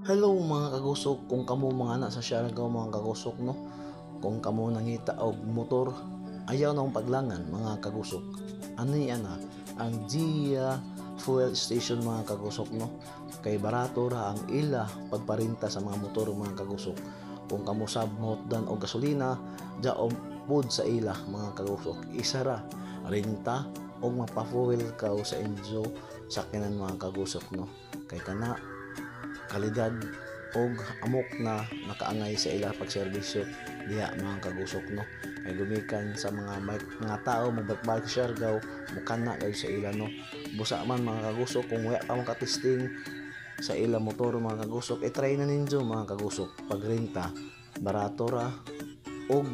Hello mga kagusok, kung kamo mga anak sa Siargao mga kagusok no, kung kamo nangita og motor, ayaw na akong paglangan mga kagusok. Ano yan ang Gia Fuel Station mga kagusok no, kay barato ra ang ila pagparinta sa mga motor mga kagusok. Kung kamo sabmot dan og gasolina, jaom pud sa ila mga kagusok. Isa ra renta og mapa-fuel ka sa inyo sakyanan mga kagusok no, kay kana kalidad og amok na nakaangay sa ila pagserbisyo diha mga kagusok no, kay gumikan sa mga tao magbalik sa Siargao mukana kayo sa ila no. Busa man mga kagusok, kung wala pa makatesting sa ila motor mga kagusok, try na ninyo mga kagusok. Pagrenta barato ra og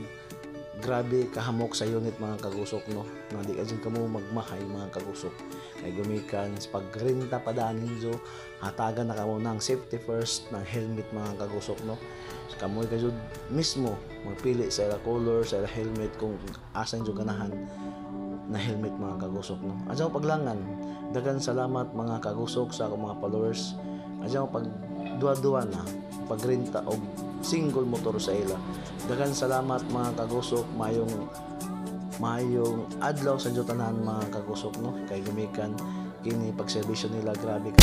grabe kahamok sa unit mga kagusok no, na di ka dyan kamo magmahay mga kagusok. Kay gumikan sa pagrenta padaan ninyo, hatagan na kamo ng safety first ng helmet mga kagusok no. So, kamoy ka dyan mismo magpili sa ila color, sa ila helmet kung asan dyan ganahan na helmet mga kagusok no. Adyaw paglangan, dagan salamat mga kagusok sa akong mga followers. Adyaw pag duwa-duwa na pagrenta og single motor sa ila. Dagan salamat mga kagusok, mayong adlaw sa inyo tanan mga kagusok no, kay gumikan kini pagserbisyo nila grabe ka.